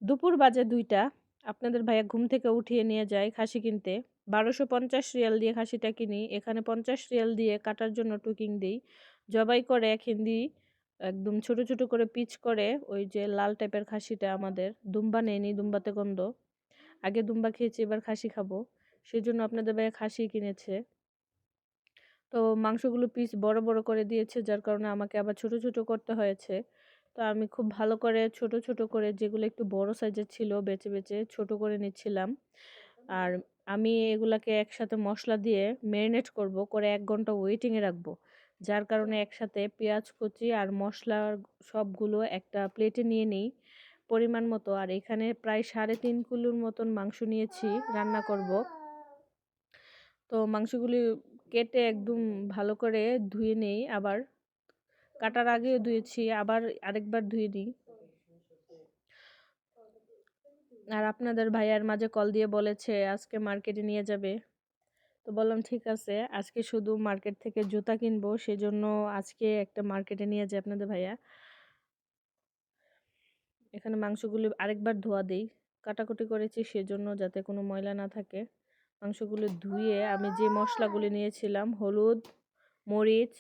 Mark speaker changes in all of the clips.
Speaker 1: দুপুর বাজে ২টা। আপনাদের ভাইয়া ঘুম থেকে উঠিয়ে নিয়ে যায় খাসি কিনতে। ১২৫০ রিয়াল দিয়ে খাসিটা কিনি। এখানে ৫০ রিয়াল দিয়ে কাটার জন্য টুকিং দেই। জবাই করে হিন্দি একদম ছোট, ছোট করে পিচ করে ওই যে লাল টাইপের খাসিটা আমাদের দুম্বা নেয়নি, দুম্বাতে গন্ধ। আগে দুম্বা খেয়েছি, এবার খাসি খাবো। সেজন্য আপনাদের ভাইয়া খাসি কিনেছে। তো মাংসগুলো পিস বড়, বড় করে দিয়েছে, যার কারণে আমাকে আবার ছোট, ছোট করতে হয়েছে। তো আমি খুব ভালো করে ছোট, ছোট করে যেগুলো একটু বড় সাইজের ছিল বেছে, বেছে ছোট করে নিচ্ছিলাম। আর আমি এগুলাকে একসাথে মসলা দিয়ে মেরিনেট করব, করে ১ ঘন্টা ওয়েটিং এ রাখবো। যার কারণে একসাথে পেঁয়াজ কুচি আর মসলার সবগুলো একটা প্লেটে নিয়ে নিই পরিমাণ মতো। আর এখানে প্রায় ৩.৫ কিলোর মতন মাংস নিয়েছি, রান্না করব। তো মাংসগুলি কেটে একদম ভালো করে ধুয়ে নেই, আবার কাটার আগেও ধুয়েছি, আবার আরেকবার ধুয়ে নিই। আর আপনাদের ভাইয়ার মাঝে কল দিয়ে বলেছে আজকে মার্কেটে নিয়ে যাবে। তো বললাম ঠিক আছে, আজকে শুধু মার্কেট থেকে জুতা কিনবো, সেজন্য আজকে একটা মার্কেটে নিয়ে যায় আপনাদের ভাইয়া। এখানে মাংসগুলি আরেকবার ধোয়া দেই, কাটাকুটি করেছি সেজন্য যাতে কোনো ময়লা না থাকে। মাংসগুলো ধুয়ে আমি যে মশলাগুলি নিয়েছিলাম, হলুদ, মরিচ,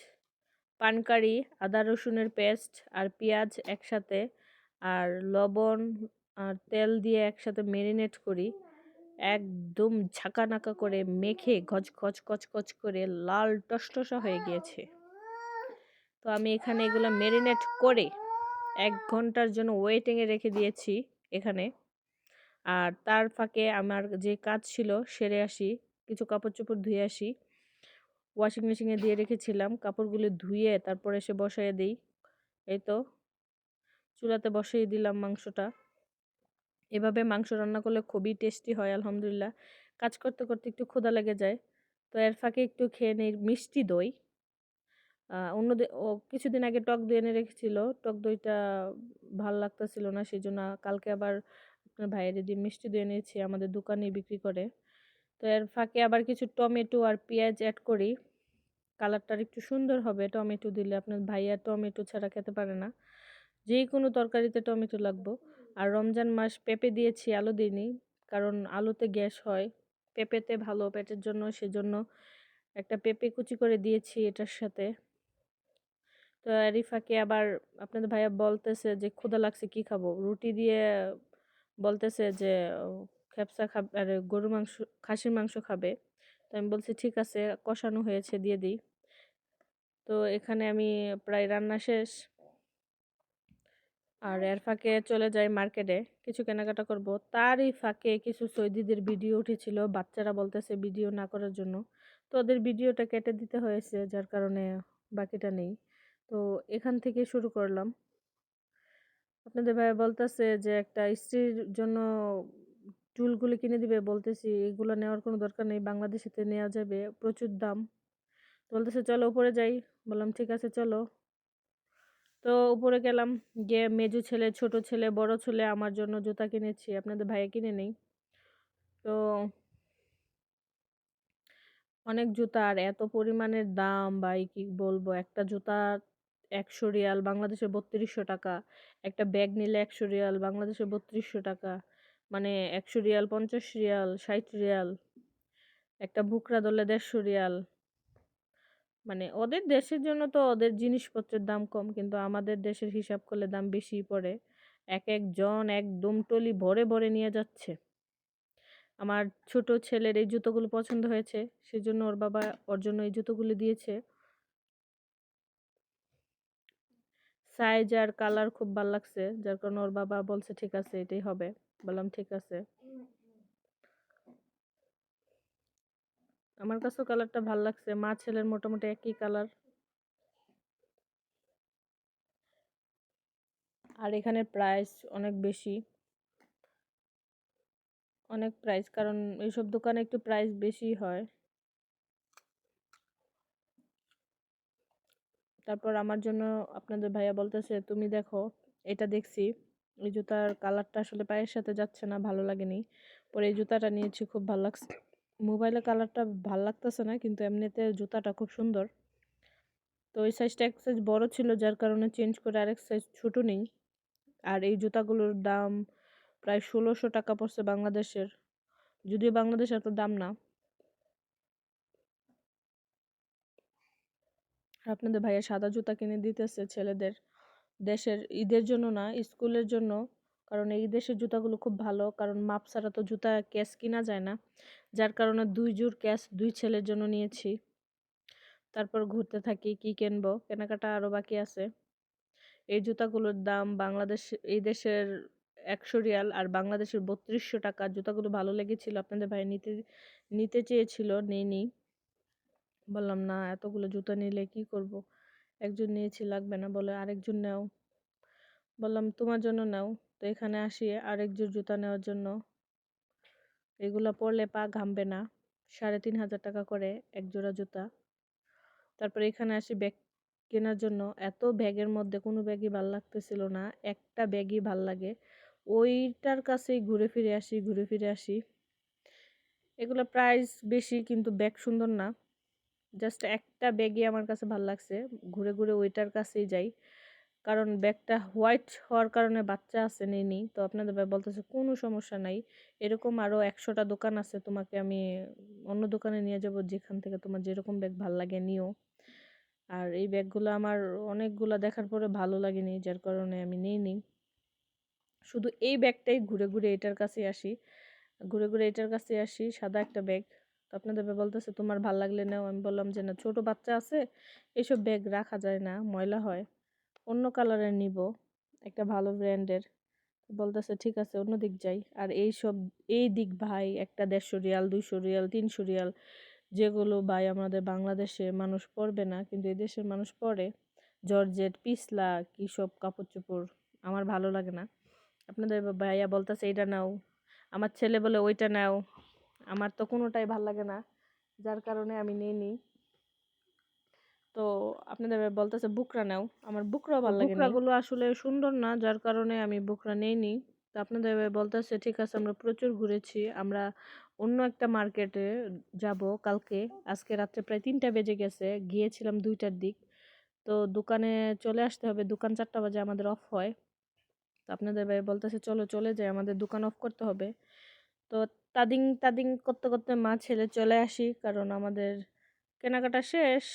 Speaker 1: পানকারি, আদা রসুনের পেস্ট আর পেঁয়াজ একসাথে, আর লবণ আর তেল দিয়ে একসাথে মেরিনেট করি। একদম ঝাঁকানাকা করে মেখে গজগজ কচকচ করে লাল টসটসা হয়ে গিয়েছে। তো আমি এখানে এগুলো মেরিনেট করে ১ ঘন্টার জন্য ওয়েটিংয়ে রেখে দিয়েছি এখানে। আর তার ফাঁকে আমার যে কাজ ছিল সেরে আসি, কিছু কাপড় চোপড় ধুয়ে আসি। ওয়াশিং মেশিনে দিয়ে রেখেছিলাম, কাপড়গুলো ধুয়ে তারপর এসে বসায় দিই। এই তো চুলাতে বসিয়ে দিলাম মাংসটা। এভাবে মাংস রান্না করলে খুবই টেস্টি হয় আলহামদুলিল্লাহ। কাজ করতে, করতে একটু ক্ষুধা লেগে যায়। তো এর ফাঁকে একটু খেয়ে নেই মিষ্টি দই। কিছুদিন আগে টক দই এনে রেখেছিল। টক দইটা ভাল লাগতেছিল না, সেজন্য কালকে আবার আপনার ভাইয়ের দিয়ে মিষ্টি দই এনেছি, আমাদের দোকানেই বিক্রি করে। তো এর ফাঁকে আবার কিছু টমেটো আর পেঁয়াজ অ্যাড করি। কালারটা একটু সুন্দর হবে টমেটো দিলে, আপনার ভাইয়া টমেটো ছাড়া খেতে পারে না। যেকোনো তরকারিতে টমেটো লাগবে। আর রমজান মাস পেঁপে দিয়েছি, আলু দিইনি। কারণ আলুতে গ্যাস হয়, পেঁপেতে ভালো পেটের জন্য, সেজন্য একটা পেঁপে কুচি করে দিয়েছি এটার সাথে। তো এরই ফাঁকে আবার আপনাদের ভাইয়া বলতেছে যে ক্ষুধা লাগছে কি খাবো? রুটি দিয়ে বলতেছে যে খেপসা খাবে, আরে গরুর মাংস, খাসির মাংস খাবে। তো আমি বলছি ঠিক আছে, কষানো হয়েছে দিয়ে দিই। তো এখানে আমি প্রায় রান্না শেষ। আর এর ফাঁকে চলে যাই মার্কেটে, কিছু কেনাকাটা করব। তারই ফাঁকে কিছু সৌদিদের ভিডিও উঠেছিল, বাচ্চারা বলতেছে ভিডিও না করার জন্য। তো ওদের ভিডিওটা কেটে দিতে হয়েছে, যার কারণে বাকিটা নেই। তো এখান থেকে শুরু করলাম। আপনাদের ভাইয়া বলতেছে যে একটা ইস্ত্রির জন্য টুলগুলো কিনে দিবে, বলতেছি এগুলো নেওয়ার কোনো দরকার নেই, বাংলাদেশেতে নেওয়া যাবে, প্রচুর দাম। তো বলতেছে চলো উপরে যাই। বললাম ঠিক আছে চলো। তো উপরে গেলাম, গিয়ে মেজো ছেলে, ছোট ছেলে, বড় ছেলে আমার জন্য জুতা কিনেছি, আপনাদের ভাইয়া কিনে নেই। তো অনেক জুতা, আর এত পরিমাণের দাম ভাই কি বলবো। একটা জুতা ১০০ রিয়াল, বাংলাদেশে ৩২০০ টাকা। একটা ব্যাগ নিলে ১০০ রিয়াল, বাংলাদেশে ৩২০০ টাকা। মানে ১০০ রিয়াল ৫০ রিয়াল ৬০ রিয়াল। একটা বুকরা ধরলে ১৫০ রিয়াল। মানে ওদের দেশের জন্য তো ওদের জিনিসপত্রের দাম কম, কিন্তু আমাদের দেশের হিসাব করলে দাম বেশিই পড়ে। একজন একদম টলি ভরে ভরে নিয়ে যাচ্ছে। আমার ছোট ছেলের এই জুতোগুলো পছন্দ হয়েছে, সেজন্য ওর বাবা ওর জন্য এই জুতোগুলো দিয়েছে। সাইজ আর কালার খুব ভাল লাগছে, যার কারণে ওর বাবা বলছে ঠিক আছে এটাই হবে। বললাম ঠিক আছে। আমার কাছেও কালারটা ভাল লাগছে, মা ছেলের মোটামুটি একই কালার। আর এখানে প্রাইস অনেক বেশি, অনেক প্রাইস, কারণ এইসব দোকানে একটু প্রাইস বেশি হয়। তারপর আমার জন্য আপনাদের ভাইয়া বলতেছে তুমি দেখো, এটা দেখছি এই জুতার কালারটা আসলে পায়ের সাথে যাচ্ছে না, ভালো লাগেনি। পরে এই জুতাটা নিয়েছি, খুব ভালো লাগছে। মোবাইলে কালারটা ভালো লাগতেছে না, কিন্তু এমনিতে জুতাটা খুব সুন্দর। তো ওই সাইজটা এক সাইজ বড় ছিল, যার কারণে চেঞ্জ করে আরেক সাইজ ছোট নেই। আর এই জুতাগুলোর দাম প্রায় ১৬০০ টাকা পড়ছে বাংলাদেশের, যদিও বাংলাদেশে এত দাম না। আর আপনাদের ভাইয়া সাদা জুতা কিনে দিতেছে ছেলেদের, দেশের ঈদের জন্য না, স্কুলের জন্য। কারণ এই দেশের জুতাগুলো খুব ভালো, কারণ মাপ ছাড়া তো জুতা ক্যাশ কিনা যায় না, যার কারণে ২ জোড় ক্যাশ ২ ছেলের জন্য নিয়েছি। তারপর ঘুরতে থাকি, কি কিনবো, কেনাকাটা আরও বাকি আছে। এই জুতাগুলোর দাম বাংলাদেশ, এই দেশের ১০০ রিয়াল আর বাংলাদেশের ৩২০০ টাকা। জুতাগুলো ভালো লেগেছিল, আপনাদের ভাই নিতে নিতে চেয়েছিল, নেইনি। বললাম না, এতগুলো জুতা নিলে কি করব, একজন নিয়েছি লাগবে না, বলে আরেকজন নাও। বললাম তোমার জন্য নাও। তো এখানে আসি আরেক জোড় জুতা নেওয়ার জন্য। এগুলা পরলে পা ঘামবে না, ৩,৫০০ টাকা করে এক জোড়া জুতা। তারপরে এখানে আসি ব্যাগ কেনার জন্য। এত ব্যাগের মধ্যে কোনো ব্যাগই ভাল লাগতেছিল না, একটা ব্যাগই ভাল লাগে, ওইটার কাছেই ঘুরে ফিরে আসি ঘুরে ফিরে আসি। এগুলো প্রাইস বেশি কিন্তু ব্যাগ সুন্দর না, জাস্ট একটা ব্যাগই আমার কাছে ভাল লাগছে, ঘুরে ঘুরে ওইটার কাছেই যাই। কারণ ব্যাগটা হোয়াইট হওয়ার কারণে বাচ্চা আছে, নেই। তো আপনাদের ভাই বলতেছে কোনো সমস্যা নাই, এরকম আরও ১০০টা দোকান আছে, তোমাকে আমি অন্য দোকানে নিয়ে যাব, যেখান থেকে তোমার যেরকম ব্যাগ ভাল লাগে নিও। আর এই ব্যাগগুলো আমার অনেকগুলো দেখার পরে ভালো লাগেনি, যার কারণে আমি নিইনি। শুধু এই ব্যাগটাই ঘুরে ঘুরে এটার কাছে আসি, ঘুরে ঘুরে এটার কাছে আসি, সাদা একটা ব্যাগ। তো আপনাদের ভাই বলতেছে তোমার ভাল লাগলে নাও। আমি বললাম যে না, ছোট বাচ্চা আছে, এইসব ব্যাগ রাখা যায় না, ময়লা হয়, অন্য কালারের নিব, একটা ভালো ব্র্যান্ডের। বলতেছে ঠিক আছে অন্য দিক যাই। আর এই দিক ভাই একটা ১৫০ রিয়াল, ২০০ রিয়াল, ৩০০ রিয়াল, যেগুলো ভাই আমাদের বাংলাদেশে মানুষ পরবে না, কিন্তু এই দেশের মানুষ পরে। জর্জেট, পিছলা, কী সব কাপড় চোপড়, আমার ভালো লাগে না। আপনাদের ভাইয়া বলতেছে এইটা নাও, আমার ছেলে বলে ওইটা নাও, আমার তো কোনোটাই ভাল লাগে না, যার কারণে আমি নিই। তো আপনাদের বলতেছে বুকরা নাও, আমার বুকরাও ভালো লাগে, বুকরাগুলো আসলে সুন্দর না, যার কারণে আমি বুকরা নেইনি। তো আপনাদের বলতেছে ঠিক আছে, আমরা প্রচুর ঘুরেছি, আমরা অন্য একটা মার্কেটে যাব কালকে। আজকে রাত্রে প্রায় ৩টা বেজে গেছে, গিয়েছিলাম 2টার দিক। তো দোকানে চলে আসতে হবে, দোকান 4টা বাজে আমাদের অফ হয়। তো আপনাদের ভাই বলতেছে চলো চলে যাই, আমাদের দোকান অফ করতে হবে। তো তাদিং তাদিং করতে করতে মা ছেলে চলে আসি, কারণ আমাদের কেনাকাটা শেষ।